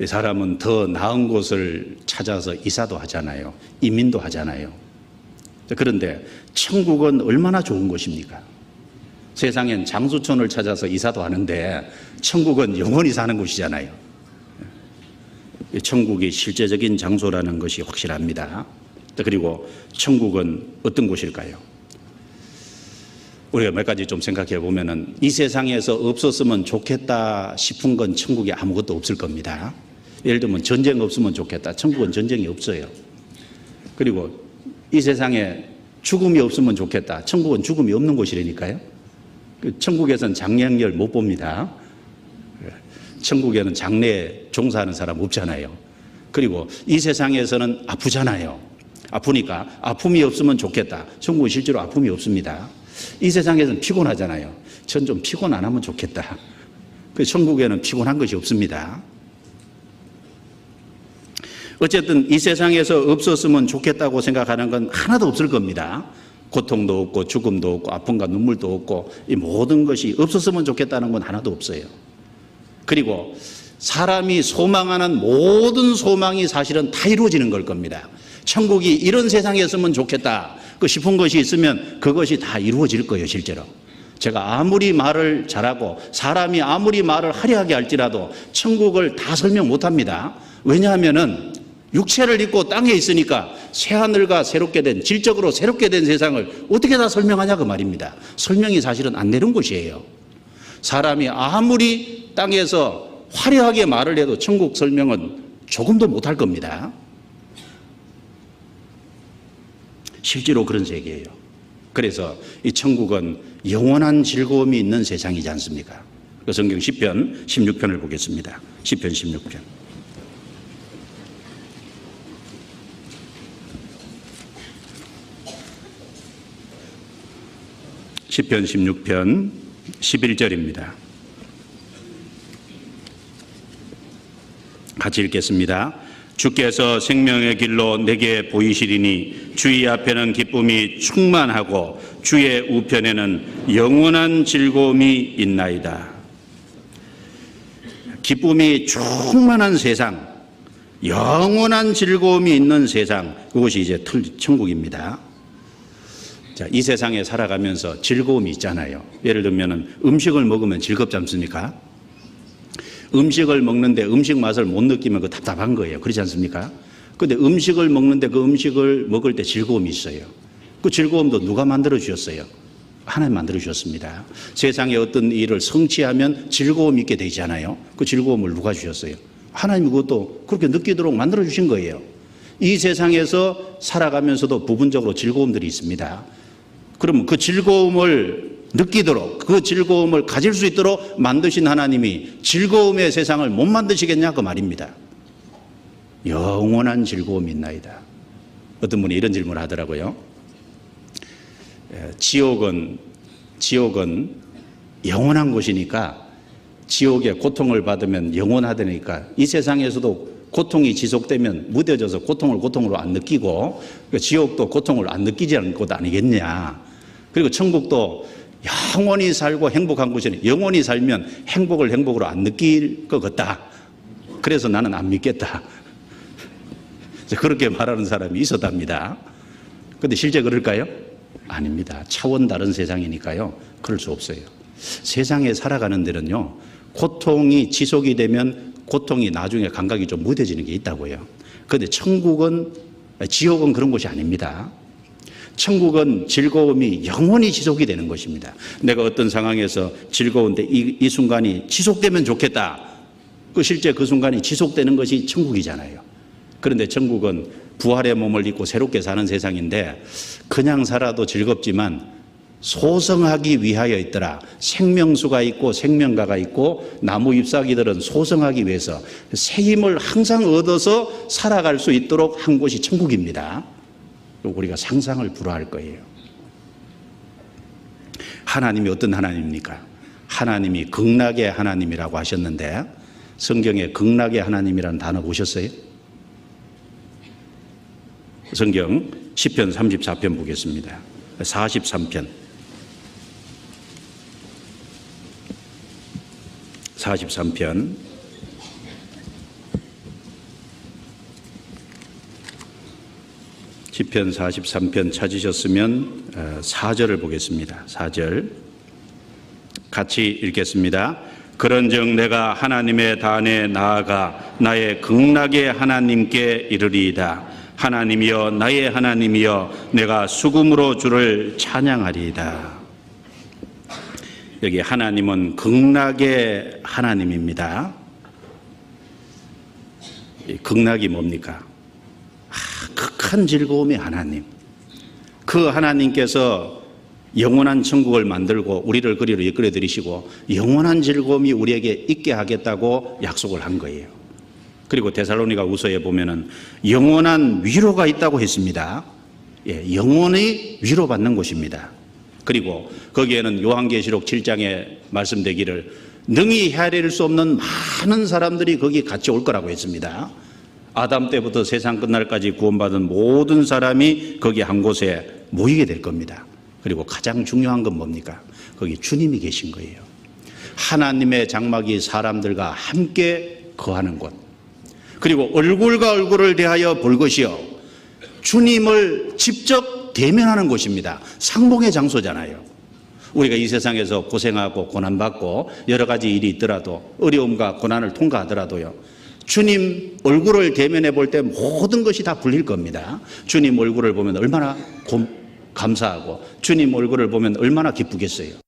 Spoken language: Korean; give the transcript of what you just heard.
사람은 더 나은 곳을 찾아서 이사도 하잖아요. 이민도 하잖아요. 그런데 천국은 얼마나 좋은 곳입니까? 세상엔 장수촌을 찾아서 이사도 하는데 천국은 영원히 사는 곳이잖아요. 천국이 실제적인 장소라는 것이 확실합니다. 그리고 천국은 어떤 곳일까요? 우리가 몇 가지 좀 생각해 보면은 이 세상에서 없었으면 좋겠다 싶은 건 천국에 아무것도 없을 겁니다. 예를 들면 전쟁 없으면 좋겠다. 천국은 전쟁이 없어요. 그리고 이 세상에 죽음이 없으면 좋겠다. 천국은 죽음이 없는 곳이라니까요. 천국에서는 장례행렬 못 봅니다. 천국에는 장례에 종사하는 사람 없잖아요. 그리고 이 세상에서는 아프잖아요. 아프니까 아픔이 없으면 좋겠다. 천국은 실제로 아픔이 없습니다. 이 세상에서는 피곤하잖아요. 전 좀 피곤 안 하면 좋겠다. 천국에는 피곤한 것이 없습니다. 어쨌든 이 세상에서 없었으면 좋겠다고 생각하는 건 하나도 없을 겁니다. 고통도 없고 죽음도 없고 아픔과 눈물도 없고 이 모든 것이 없었으면 좋겠다는 건 하나도 없어요. 그리고 사람이 소망하는 모든 소망이 사실은 다 이루어지는 걸 겁니다. 천국이 이런 세상이었으면 좋겠다 싶은 것이 있으면 그것이 다 이루어질 거예요. 실제로 제가 아무리 말을 잘하고 사람이 아무리 말을 화려하게 할지라도 천국을 다 설명 못합니다. 왜냐하면은 육체를 입고 땅에 있으니까 새하늘과 새롭게 된 질적으로 새롭게 된 세상을 어떻게 다 설명하냐 그 말입니다. 설명이 사실은 안 되는 곳이에요. 사람이 아무리 땅에서 화려하게 말을 해도 천국 설명은 조금도 못할 겁니다. 실제로 그런 세계예요. 그래서 이 천국은 영원한 즐거움이 있는 세상이지 않습니까? 그 성경 시편 16편을 보겠습니다. 시편 16편. 시편 16편 11절입니다. 같이 읽겠습니다. 주께서 생명의 길로 내게 보이시리니 주의 앞에는 기쁨이 충만하고 주의 우편에는 영원한 즐거움이 있나이다. 기쁨이 충만한 세상, 영원한 즐거움이 있는 세상, 그것이 이제 천국입니다. 자, 이 세상에 살아가면서 즐거움이 있잖아요. 예를 들면 음식을 먹으면 즐겁지 않습니까? 음식을 먹는데 음식 맛을 못 느끼면 그 답답한 거예요. 그렇지 않습니까? 그런데 음식을 먹는데 그 음식을 먹을 때 즐거움이 있어요. 그 즐거움도 누가 만들어 주셨어요? 하나님 만들어 주셨습니다. 세상에 어떤 일을 성취하면 즐거움 있게 되잖아요. 그 즐거움을 누가 주셨어요? 하나님이 그것도 그렇게 느끼도록 만들어 주신 거예요. 이 세상에서 살아가면서도 부분적으로 즐거움들이 있습니다. 그러면 그 즐거움을 느끼도록 그 즐거움을 가질 수 있도록 만드신 하나님이 즐거움의 세상을 못 만드시겠냐 그 말입니다. 영원한 즐거움이 있나이다. 어떤 분이 이런 질문을 하더라고요. 지옥은 영원한 곳이니까 지옥에 고통을 받으면 영원하다니까 이 세상에서도 고통이 지속되면 무뎌져서 고통으로 안 느끼고 지옥도 고통을 안 느끼지 않을 것 아니겠냐. 그리고 천국도 영원히 살고 행복한 곳이니 영원히 살면 행복으로 안 느낄 것 같다. 그래서 나는 안 믿겠다. 그렇게 말하는 사람이 있었답니다. 그런데 실제 그럴까요? 아닙니다. 차원 다른 세상이니까요. 그럴 수 없어요. 세상에 살아가는 데는요. 고통이 지속이 되면 고통이 나중에 감각이 좀 무뎌지는 게 있다고요. 그런데 지옥은 그런 곳이 아닙니다. 천국은 즐거움이 영원히 지속이 되는 것입니다. 내가 어떤 상황에서 즐거운데 이 순간이 지속되면 좋겠다. 실제 그 순간이 지속되는 것이 천국이잖아요. 그런데 천국은 부활의 몸을 입고 새롭게 사는 세상인데 그냥 살아도 즐겁지만 소성하기 위하여 있더라. 생명수가 있고 생명가가 있고 나무 잎사귀들은 소성하기 위해서 새 힘을 항상 얻어서 살아갈 수 있도록 한 곳이 천국입니다. 우리가 상상을 불허할 거예요. 하나님이 어떤 하나님입니까? 하나님이 극락의 하나님이라고 하셨는데 성경에 극락의 하나님이라는 단어 보셨어요? 성경 시편 34편 보겠습니다. 43편 43편 시편 43편 찾으셨으면 4절을 보겠습니다. 4절 같이 읽겠습니다. 그런즉 내가 하나님의 단에 나아가 나의 극락의 하나님께 이르리이다. 하나님이여 나의 하나님이여 내가 수금으로 주를 찬양하리이다. 여기 하나님은 극락의 하나님입니다. 극락이 뭡니까? 극한 즐거움의 하나님. 그 하나님께서 영원한 천국을 만들고 우리를 그리로 이끌어 들이시고 영원한 즐거움이 우리에게 있게 하겠다고 약속을 한 거예요. 그리고 데살로니가 후서에 보면은 영원한 위로가 있다고 했습니다. 예, 영원히 위로받는 곳입니다. 그리고 거기에는 요한계시록 7장에 말씀되기를 능히 헤아릴 수 없는 많은 사람들이 거기 같이 올 거라고 했습니다. 아담 때부터 세상 끝날까지 구원받은 모든 사람이 거기 한 곳에 모이게 될 겁니다. 그리고 가장 중요한 건 뭡니까? 거기 주님이 계신 거예요. 하나님의 장막이 사람들과 함께 거하는 곳. 그리고 얼굴과 얼굴을 대하여 볼 것이요. 주님을 직접 대면하는 곳입니다. 상봉의 장소잖아요. 우리가 이 세상에서 고생하고 고난받고 여러 가지 일이 있더라도 어려움과 고난을 통과하더라도요. 주님 얼굴을 대면해 볼 때 모든 것이 다 풀릴 겁니다. 주님 얼굴을 보면 얼마나 감사하고 주님 얼굴을 보면 얼마나 기쁘겠어요.